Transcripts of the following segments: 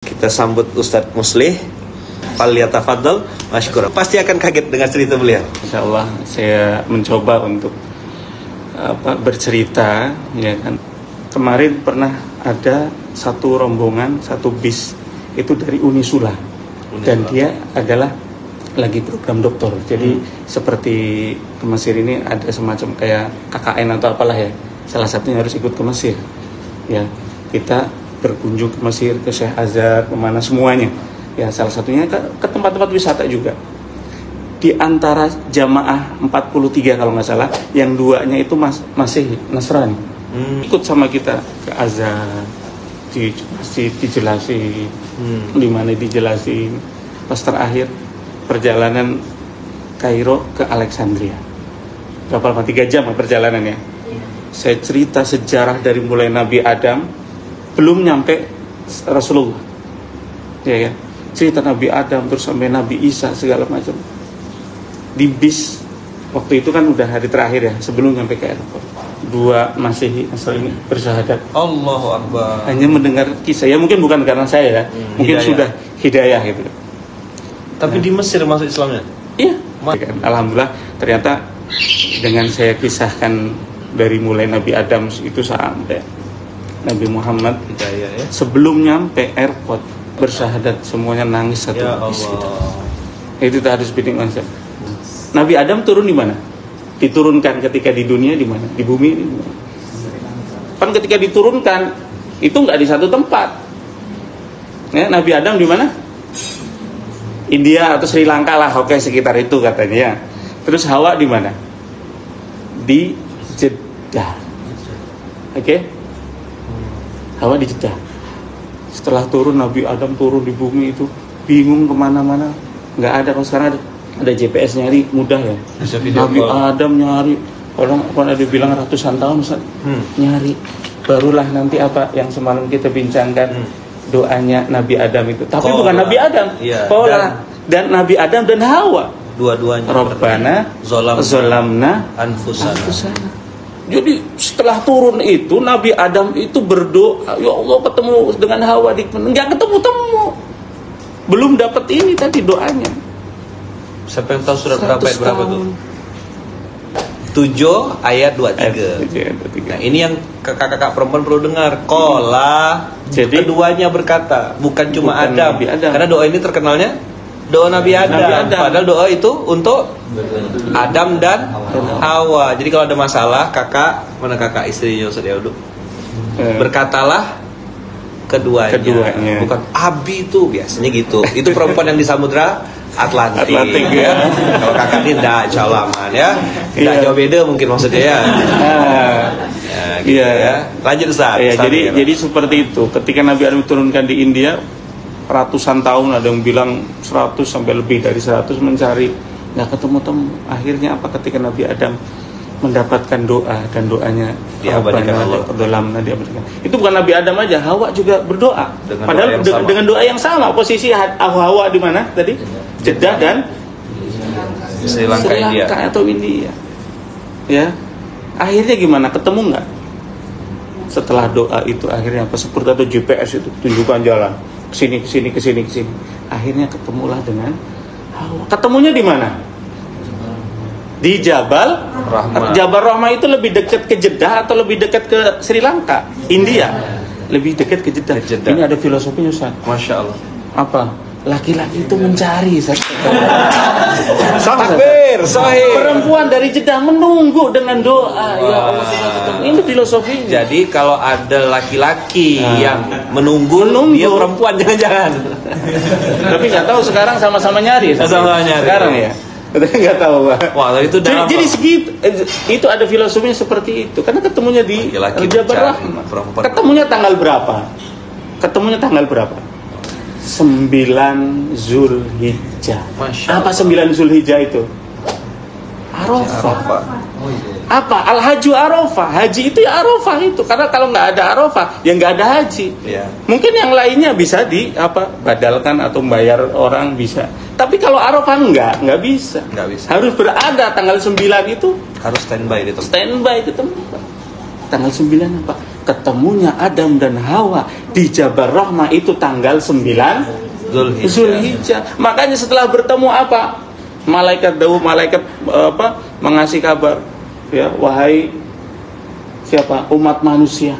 Kita sambut Ustadz Muslih. Falyatafaddal mashkura. Pasti akan kaget dengan cerita beliau. Insya Allah saya mencoba untuk bercerita, ya kan. Kemarin pernah ada satu rombongan, satu bis itu dari Unisula. Dan dia adalah lagi program doktor. Jadi seperti ke Mesir ini ada semacam kayak KKN atau apalah ya. Salah satunya harus ikut ke Mesir. Ya, kita berkunjung ke Mesir, ke Syekh Azhar, kemana semuanya. Ya, salah satunya ke tempat-tempat wisata juga. Di antara jamaah 43 kalau nggak salah, yang duanya itu masih Nasrani. Ikut sama kita ke Azhar, dijelasin, di mana dijelasin. Pas terakhir perjalanan Kairo ke Alexandria. Berapa lama? 3 jam perjalanannya. Saya cerita sejarah dari mulai Nabi Adam, belum nyampe Rasulullah. Ya. Cerita Nabi Adam terus sampai Nabi Isa segala macam. Di bis waktu itu kan udah hari terakhir ya, sebelum nyampe ke airport. 2 Masehi Nasrani bersyahadat. Allahu Akbar. Hanya mendengar kisah, ya mungkin bukan karena saya ya, mungkin hidayah. Sudah hidayah gitu. Tapi di Mesir masuk Islamnya? Iya. Alhamdulillah ternyata dengan saya kisahkan dari mulai Nabi Adam itu sampai Nabi Muhammad hidayah ya. Sebelum nyampe airport bersyahadat semuanya nangis satu ya habis Allah. Itu harus bikin konsep. Nabi Adam turun di mana? Diturunkan ketika di dunia di mana? Di bumi ini. Kan ketika diturunkan itu nggak di satu tempat. Ya, Nabi Adam di mana? India atau Sri Lanka lah, oke sekitar itu katanya. Terus Hawa di mana? Di Jeddah. Oke? Hawa di Jeddah. Setelah turun Nabi Adam turun di bumi itu bingung kemana-mana, nggak ada. Kalau sekarang ada GPS nyari mudah ya. Nabi Adam nyari, orang ada bilang ratusan tahun nyari. Barulah nanti apa yang semalam kita bincangkan, doanya Nabi Adam itu. Tapi bukan Nabi Adam, dan Nabi Adam dan Hawa. Dua-duanya. Rabbana zolamna anfusana. Jadi setelah turun itu Nabi Adam itu berdoa, ya Allah ketemu dengan Hawa, nggak ketemu-temu, belum dapat ini tadi doanya. Siapa yang tahu surat berapa ayat berapa tuh? 7 ayat 23. Nah ini yang kakak-kakak perempuan perlu dengar. Qala, jadi keduanya berkata, bukan cuma Adam. Karena doa ini terkenalnya doa Nabi Adam. Padahal doa itu untuk Adam dan Hawa. Jadi kalau ada masalah, kakak, mana kakak istrinya Ustaz Yauduk, berkatalah keduanya. Bukan Abi itu biasanya gitu. Itu perempuan yang di Samudra Atlantik ya. Kalau kakak ini enggak, insyaallah aman ya. Tidak jauh beda mungkin maksudnya ya. Ya. Lanjut Ustaz. Jadi seperti itu. Ketika Nabi Adam diturunkan di India, ratusan tahun, ada yang bilang 100 sampai lebih dari 100 mencari, nggak ketemu-temu. Akhirnya apa? Ketika Nabi Adam mendapatkan doa, dan doanya diabadikan Allah. Diabadikan. Itu bukan Nabi Adam aja, Hawa juga berdoa. Padahal dengan doa yang sama. Posisi Hawa di mana tadi? Jeddah dan Sri Lanka India. Atau India. Ya. Akhirnya gimana? Ketemu nggak? Setelah doa itu akhirnya apa? Seperti ada GPS itu tunjukkan jalan. Kesini. Akhirnya ketemulah dengan Hawa. Ketemunya di mana? Di Jabal Rahmah. Jabal Rahmah itu lebih dekat ke Jeddah atau lebih dekat ke Sri Lanka, India? Lebih dekat ke Jeddah. Ini ada filosofinya, Ustaz. Masya Allah. Apa? Laki-laki itu mencari, Ustaz. Takbir, sahih. Perempuan dari Jeddah menunggu dengan doa. Ya Allah, ini filosofinya. Jadi kalau ada laki-laki yang menunggu, dia perempuan jangan-jangan. Tapi nggak tahu sekarang sama-sama nyari. Sama-sama nyari. Sekarang ya. Nggak tahu, Pak. Wah, itu jadi segitu. Itu ada filosofinya seperti itu. Karena ketemunya di Jabal Rahmah. Ketemunya tanggal berapa? 9 Zulhijjah. Apa 9 Zulhijjah itu? Arafah. Apa? Al-Haju Arafah. Haji itu ya Arafah itu. Karena kalau nggak ada Arafah, ya nggak ada haji. Mungkin yang lainnya bisa badalkan atau bayar orang bisa. Tapi kalau Arafah nggak bisa. Harus berada tanggal 9 itu. Harus standby di tempat. Tanggal 9 apa? ketemunya Adam dan Hawa di Jabal Rahmah itu tanggal 9 Zulhijjah. Makanya setelah bertemu apa? Malaikat mengasih kabar, ya, wahai siapa? Umat manusia.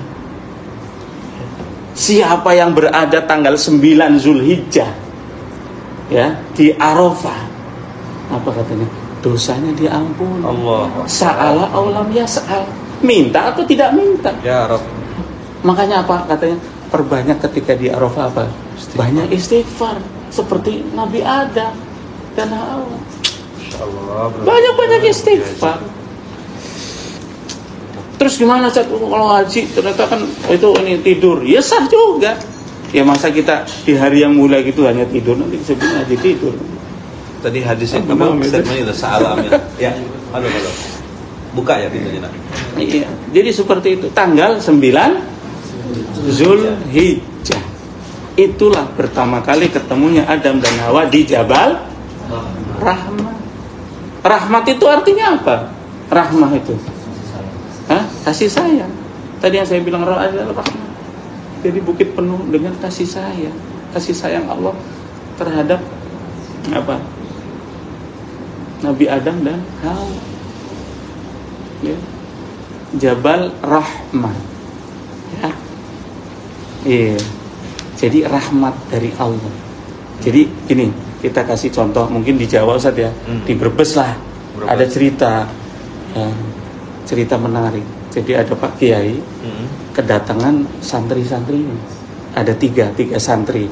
Siapa yang berada tanggal 9 Zulhijjah, ya, di Arafah, apa katanya? Dosanya diampuni. Allah. Sa'ala aulam ya sa'al. Minta atau tidak minta? Ya Rabb. Makanya apa katanya? Perbanyak ketika di Arafah apa? Banyak istighfar seperti Nabi Adam dan Hawa. Banyak istighfar. Terus gimana kalau haji ternyata kan itu ini tidur, ya sah juga. Ya masa kita di hari yang mulia gitu hanya tidur, nanti disebut haji tidur. Tadi hadisnya apa? Statementnya itu salam ya. Halo. Buka ya pintunya. Iya. Jadi seperti itu. Tanggal 9 Zulhijjah. Itulah pertama kali ketemunya Adam dan Hawa di Jabal Rahmah. Rahmat itu artinya apa? Rahmah itu kasih sayang. Tadi yang saya bilang adalah rahmat. Jadi bukit penuh dengan kasih sayang. Kasih sayang Allah terhadap apa? Nabi Adam dan Hawa. Ya. Jabal Rahmah. Ya. Iya. Jadi rahmat dari Allah. Jadi gini, kita kasih contoh mungkin di Jawa Ustaz ya. Di Brebes lah. Ada cerita. Ya, cerita menarik. Jadi ada Pak Kiai kedatangan santri-santri ini. Ada tiga santri.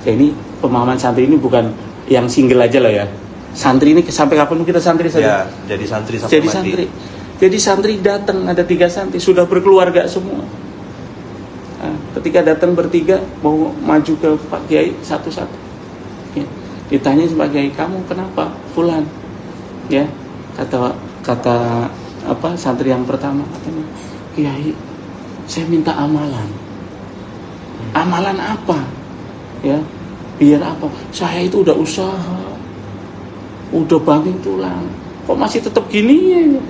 Ya, ini pemahaman santri ini bukan yang single aja lah ya. Santri ini sampai kapan kita santri saja? Ya, jadi santri sampai jadi mati. Santri. Jadi santri datang, ada 3 santri sudah berkeluarga semua. Nah, ketika datang bertiga mau maju ke Pak Kiai satu-satu. Ya. Ditanya Pak Kiai, kamu kenapa? Fulan. Ya, kata apa santri yang pertama katanya, Kiai, saya minta amalan. Amalan apa? Ya, biar apa? Saya itu udah usaha, udah banting tulang, kok masih tetap gini ya?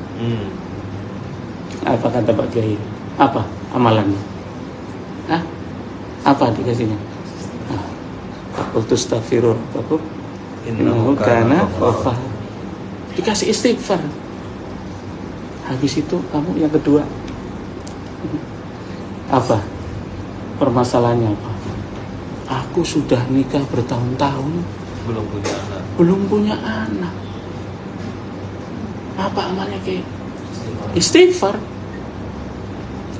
Apa kata Pak Kiai? Apa amalannya? Apa dikasihnya? Fakultu astaghfirullah rabbakum innahu kana ghaffar. Dikasih istighfar. Habis itu kamu yang kedua apa? Permasalahannya apa? Aku sudah nikah bertahun-tahun belum punya anak. Apa amalnya Kiai? Istighfar.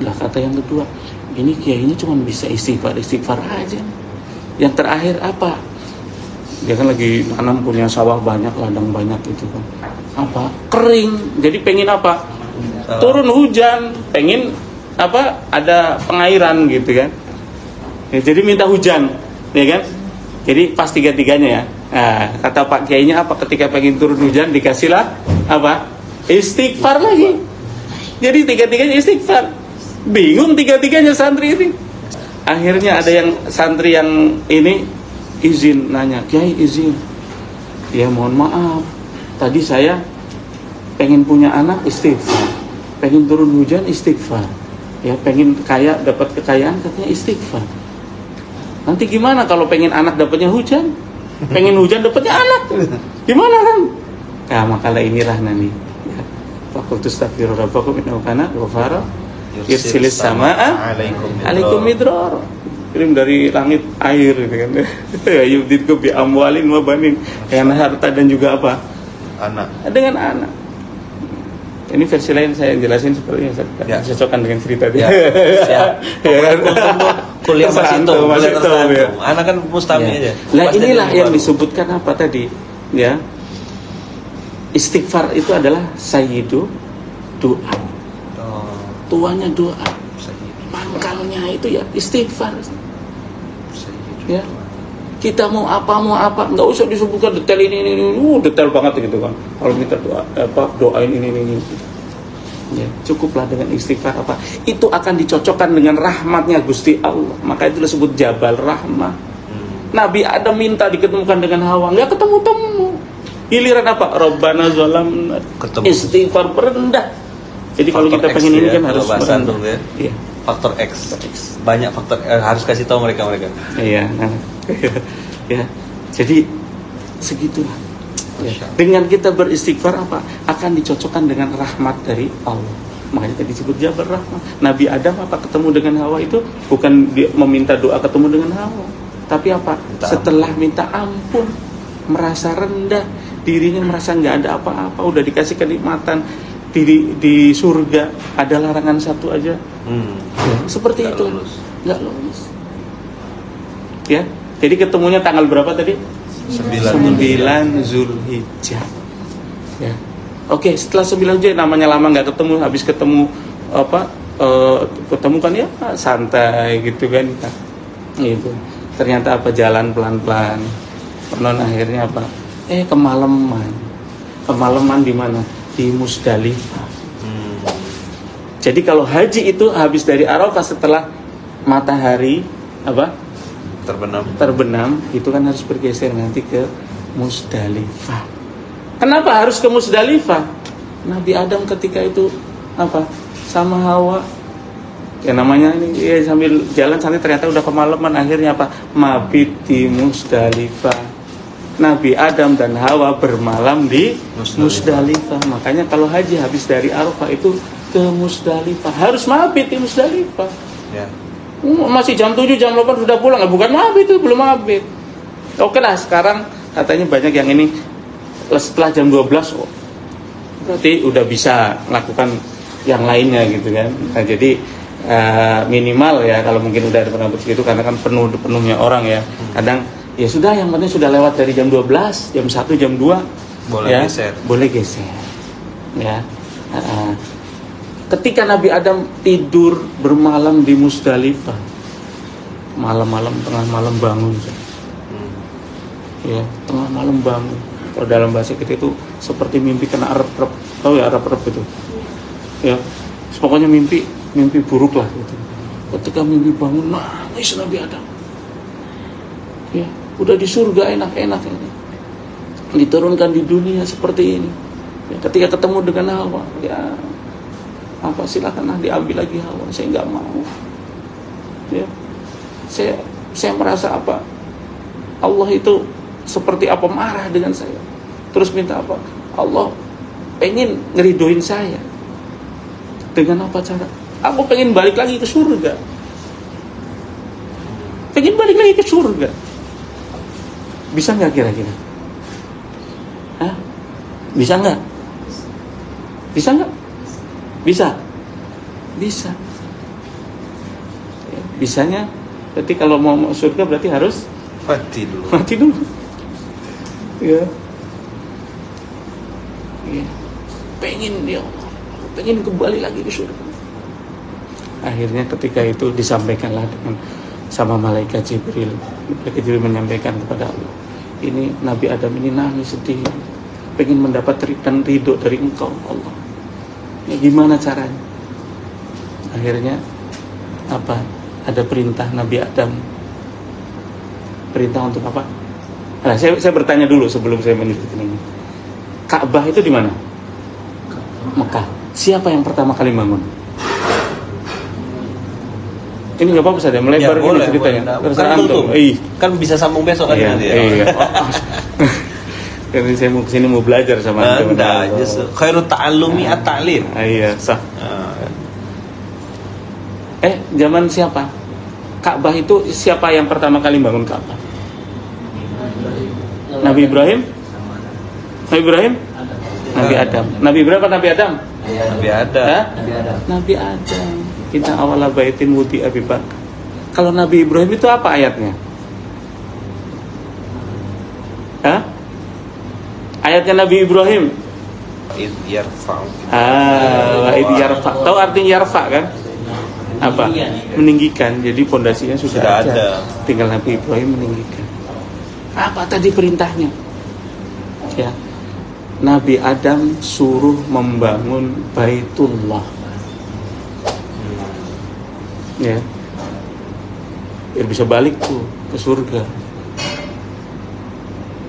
Lah kata yang kedua, ini kiainya cuma bisa istighfar aja. Yang terakhir apa? Dia kan lagi nanam, punya sawah banyak, ladang banyak itu kan. Apa? Kering. Jadi pengen apa? Turun hujan, pengen apa? Ada pengairan gitu kan. Ya, jadi minta hujan, ya kan? Jadi pas tiga-tiganya ya. Nah, kata Pak Kiainya apa? Ketika pengen turun hujan dikasihlah apa? Istighfar lagi. Jadi tiga-tiganya istighfar. Bingung tiga-tiganya santri ini. Akhirnya ada yang santri yang ini izin nanya, Kiai izin. Ya mohon maaf, tadi saya pengen punya anak istighfar, pengen turun hujan istighfar, ya pengen kaya dapat kekayaan katanya istighfar. Nanti gimana kalau pengen anak dapatnya hujan, pengen hujan dapatnya anak, gimana kan? Nah makalah ini Rahnani. Ya. Fakultu astaghfirullah rabbakum innahu kana ghaffara. Yursilis samaa alaikum midrar. Kirim dari langit air gitu kan. Ya yuditku bi amwalin wa banin. Dengan harta dan juga apa? Anak. Dengan anak. Ini versi lain saya jelasin seperti yang saya cocokkan dengan cerita dia. Siap. Ya kan. Kuliah masih tahu. Ya. Anak kan mustami aja. Lah inilah yang disebutkan apa tadi? Ya. Istighfar itu adalah sayyidu doa. Tuanya doa, pangkalnya itu ya istighfar. Ya, kita mau apa, nggak usah disebutkan detail ini, detail banget gitu kan. Kalau minta doa, doain ini. Ya, cukuplah dengan istighfar apa. Itu akan dicocokkan dengan rahmatnya Gusti Allah. Maka itu disebut Jabal Rahmah. Nabi Adam minta diketemukan dengan Hawa, nggak ketemu. Giliran apa? Rabbana zalamna. Istighfar berendah. Jadi kalau kita pengen ini kan harus merendah. Ya. faktor X. Banyak faktor harus kasih tahu mereka. Iya. Ya. Jadi segitulah. Ya. Dengan kita beristighfar akan dicocokkan dengan rahmat dari Allah. Makanya tadi disebut Jabal Rahmah. Nabi Adam ketemu dengan Hawa itu bukan dia meminta doa ketemu dengan Hawa, tapi setelah minta ampun, merasa rendah dirinya, merasa nggak ada apa-apa, udah dikasih kenikmatan di surga, ada larangan satu aja. Ya, seperti itu nggak lolos. Ya, jadi ketemunya tanggal berapa tadi? 9 Zulhijjah. Ya. Oke, setelah 9 Zulhijjah namanya lama nggak ketemu, habis ketemu ketemu kan ya santai gitu kan. Nah, gitu. Ternyata jalan pelan-pelan. Non akhirnya kemalaman di mana? Di Musdalifah. Jadi kalau haji itu habis dari Arafah setelah matahari terbenam, itu kan harus bergeser nanti ke Musdalifah. Kenapa harus ke Musdalifah? Nabi Adam ketika itu sama Hawa, ya namanya ini ya, sambil jalan santai ternyata udah kemalaman, akhirnya mabit di Musdalifah. Nabi Adam dan Hawa bermalam di Musdalifah. Makanya kalau haji habis dari Arafah itu ke Musdalifah, harus mabit di Musdalifah. Ya. Masih jam 7, jam 8 sudah pulang, bukan mabit itu, belum mabit. Oke lah, sekarang katanya banyak yang ini setelah jam 12 berarti udah bisa melakukan yang lainnya gitu kan. Nah, jadi minimal ya kalau mungkin udah ada penambah segitu karena kan penuhnya orang ya. Kadang ya sudah, yang penting sudah lewat dari jam 12, jam 1, jam 2 boleh geser. Ya. Ketika Nabi Adam tidur bermalam di Musdalifah, malam-malam tengah malam bangun. Ya, tengah malam bangun. Kalau dalam bahasa kita itu seperti mimpi kena arep-arep. Tahu ya arep-arep itu? Ya. Pokoknya mimpi buruk lah gitu. Ketika mimpi bangun, nangis Nabi Adam. Ya, udah di surga enak-enak ini. Diturunkan di dunia seperti ini. Ya, ketika ketemu dengan Hawa, ya silakanlah diambil lagi Hawa. Saya nggak mau. Ya. Saya merasa Allah itu seperti marah dengan saya. Terus minta Allah pengen ngeridoin saya. Dengan apa cara? Aku pengen balik lagi ke surga. Pengen balik lagi ke surga. Bisa nggak kira-kira? Bisa nggak? Bisa nggak? Bisa. Ya, bisanya berarti kalau mau surga berarti harus mati dulu. Ya. Pengen dia, pengen kembali lagi ke surga. Akhirnya ketika itu disampaikanlah sama malaikat Jibril. Malaikat Jibril menyampaikan kepada Allah, ini Nabi Adam ini nangis sedih, pengen mendapat ridho dari Engkau Allah. Ya, gimana caranya? Akhirnya ada perintah Nabi Adam. Perintah untuk apa? Nah, saya bertanya dulu sebelum saya menyebutkan ini. Ka'bah itu di mana? Mekah. Siapa yang pertama kali bangun? Ini nggak apa-apa saja, melebar ya, boleh, ceritanya. Kan bisa sambung besok kan nanti ya. Iya. Karena saya mau kesini mau belajar sama antum. Khairut ta'allumi at-ta'lim. Iya, sah. Zaman siapa? Ka'bah itu siapa yang pertama kali bangun Ka'bah? Nabi Ibrahim? Nabi Adam. Nabi berapa Nabi Adam? Nabi Adam. Kita awala baitin wudi Abi Bakar. Kalau Nabi Ibrahim itu apa ayatnya? Ayatnya Nabi Ibrahim. Yarfa. Tahu artinya yarfa kan? Apa? Meninggikan. Jadi pondasinya sudah ada. Tinggal Nabi Ibrahim meninggikan. Apa tadi perintahnya? Ya. Nabi Adam suruh membangun Baitullah. Ya. Biar bisa balik tuh ke surga.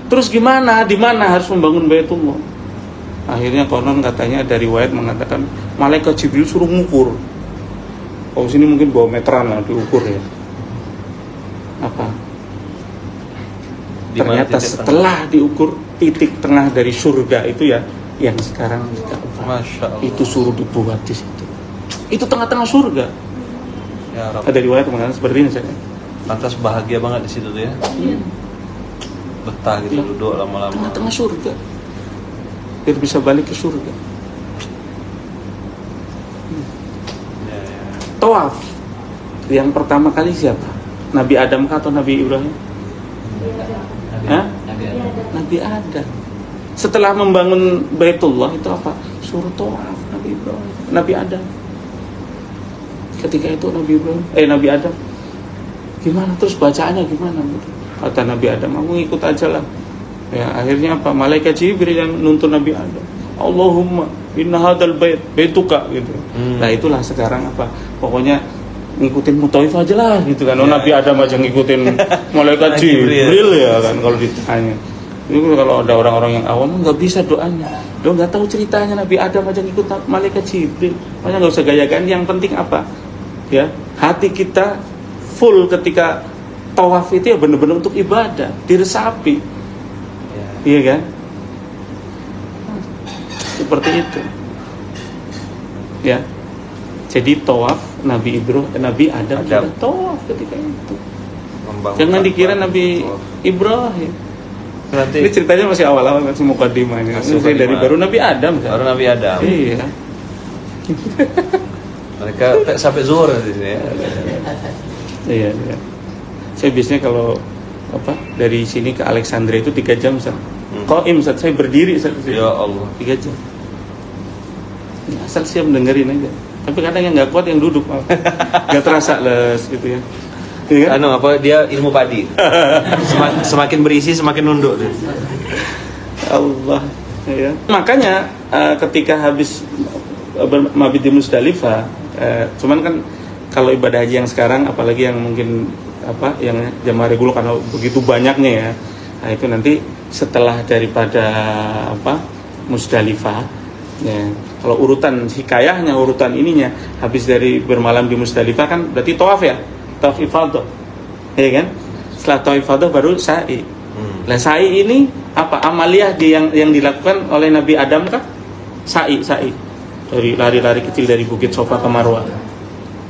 Terus gimana? Di mana harus membangun Baitullah? Akhirnya konon katanya dari riwayat mengatakan malaikat Jibril suruh ngukur. Oh sini mungkin 2 meteran lah diukur ya. Apa? Ternyata setelah diukur titik tengah dari surga itu ya, yang sekarang kita itu suruh dibuat di situ. Itu tengah-tengah surga. Ya, ada riwayat mengatakan seperti ini saya. Lantas bahagia banget di situ tuh ya. Betah gitu duduk lama-lama. Tengah-tengah surga. Biar bisa balik ke surga. Tawaf. Yang pertama kali siapa? Nabi Adam atau Nabi Ibrahim? Nabi Adam. Setelah membangun Baitullah itu apa? Suruh tawaf Nabi Ibrahim, Nabi Adam. Ketika itu Nabi Adam, gimana terus bacaannya gimana? Kata Nabi Adam, aku ikut aja lah. Ya akhirnya apa? Malaikat Jibril yang nuntun Nabi Adam. Allahumma inna hadal baituka gitu. Nah itulah sekarang apa? Pokoknya ngikutin Mutaif aja lah gitu kan. Nabi Adam aja ngikutin malaikat Jibril ya kan kalau ditanya. Itu kalau ada orang-orang yang awam nggak bisa doanya. Dia nggak tahu ceritanya Nabi Adam aja ngikut malaikat Jibril. Makanya nggak usah gayakan. Yang penting apa? Ya hati kita full ketika tawaf itu ya benar-benar untuk ibadah, diresapi. Iya kan? Seperti itu. Ya. Jadi tawaf Nabi Adam juga tawaf ketika itu. Jangan dikira Nabi Ibrahim. Nanti. Ini ceritanya masih awal-awal masih mukadimahnya. Dari baru Nabi Adam. Baru Nabi Adam. Iya. Mereka sampai zuhur di sini ya. Iya. Saya biasanya kalau dari sini ke Alexandria itu 3 jam Ustaz. Qaim Ustaz, saya berdiri Ustaz. Ya Allah. 3 jam. Asal siap dengerin aja. Tapi kadang yang nggak kuat yang duduk, nggak terasa les gitu ya. Iya kan? Dia ilmu padi. Semakin berisi semakin nunduk. Allah. Ya. Makanya ketika habis mabit di Musdalifah, cuman kan kalau ibadah haji yang sekarang, apalagi yang mungkin yang jamaah reguler karena begitu banyaknya ya, nah itu nanti setelah daripada Musdalifah. Ya, kalau urutan hikayahnya, urutan ininya habis dari bermalam di Musdalifah kan berarti tawaf ya, tawaf ifadah, ya kan? Setelah tawaf ifadah baru sa'i. Nah sa'i ini apa amaliyah yang dilakukan oleh Nabi Adam kah? Sa'i dari lari-lari kecil dari Bukit Sofa ke Marwah.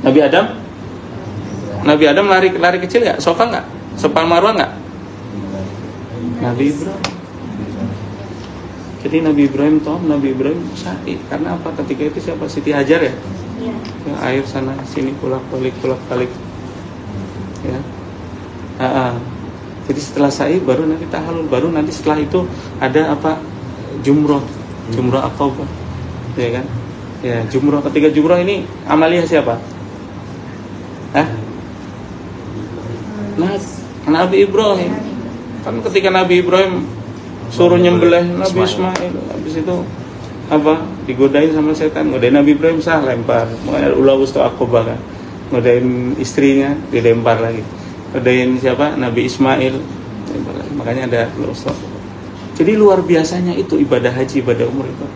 Nabi Adam lari kecil nggak? Sofa nggak? Sofa Marwah nggak? Nabi Ibrahim. Jadi Nabi Ibrahim sa'i. Karena apa? Ketika itu siapa? Siti Hajar ya? Ya air sana sini bolak-balik. Ya. Jadi setelah sa'i baru nanti tahallul, baru nanti setelah itu ada jumroh Aqabah. Ya kan? Ya, jumroh. Ketika jumroh ini amaliyah siapa? Nabi Ibrahim. Kan ketika Nabi Ibrahim suruh nyembelih Nabi Ismail, habis itu digodain sama setan, godain Nabi Ibrahim lempar, makanya ulah wustu Aqabah kan, godain istrinya dilempar lagi, godain siapa Nabi Ismail lempar lagi. Makanya ada wustu Aqabah. Jadi luar biasanya itu ibadah haji, ibadah umrah itu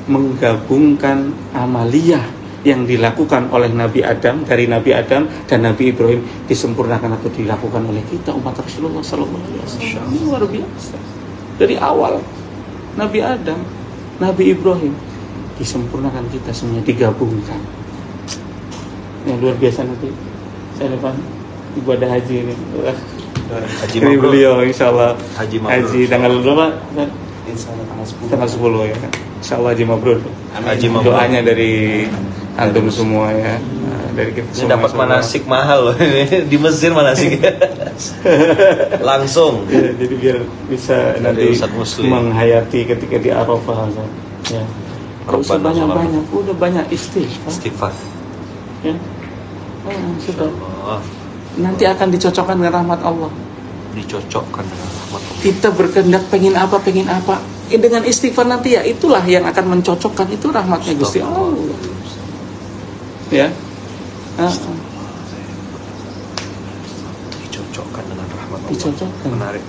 menggabungkan amaliyah yang dilakukan oleh Nabi Adam, dari Nabi Adam dan Nabi Ibrahim disempurnakan atau dilakukan oleh kita umat Rasulullah SAW. Ini luar biasa. Dari awal Nabi Adam, Nabi Ibrahim disempurnakan, kita semuanya digabungkan. Yang luar biasa nanti saya depan ibadah haji ini. Haji ini beliau insyaallah haji tanggal berapa? Insyaallah tanggal 10 ya. Insyaallah haji mabrur. Haji mabrur. Doanya dari antum semua ya. Dari kita ini dapat manasik mahal loh ini di Mesir manasik langsung ya, jadi biar bisa nanti menghayati ketika di Arafah ya. Usah banyak-banyak, udah banyak istighfar ya. Sudah. Nanti akan dicocokkan dengan rahmat Allah. Kita berkehendak pengen apa dengan istighfar nanti ya itulah yang akan mencocokkan, itu rahmatnya Gusti Allah ya. Dicocokkan dengan rahmat Allah. Menarik.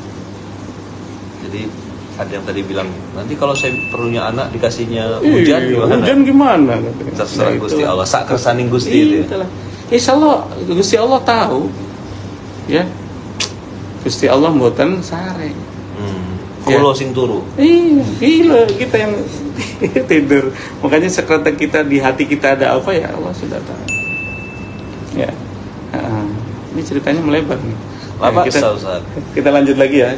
Jadi ada yang tadi bilang nanti kalau saya perlunya anak dikasihnya hujan gimana? Hujan gimana? Terserah Gusti Allah, sak kersaning Gusti itu. Insya Allah Gusti Allah tahu, ya. Gusti Allah mboten sare. Kulo sing turu. Iya, gila kita yang tidur. Makanya sekretar kita di hati kita ada apa ya Allah sudah tahu. Ya. Ini ceritanya melebar nih. Bapak, kita lanjut lagi ya.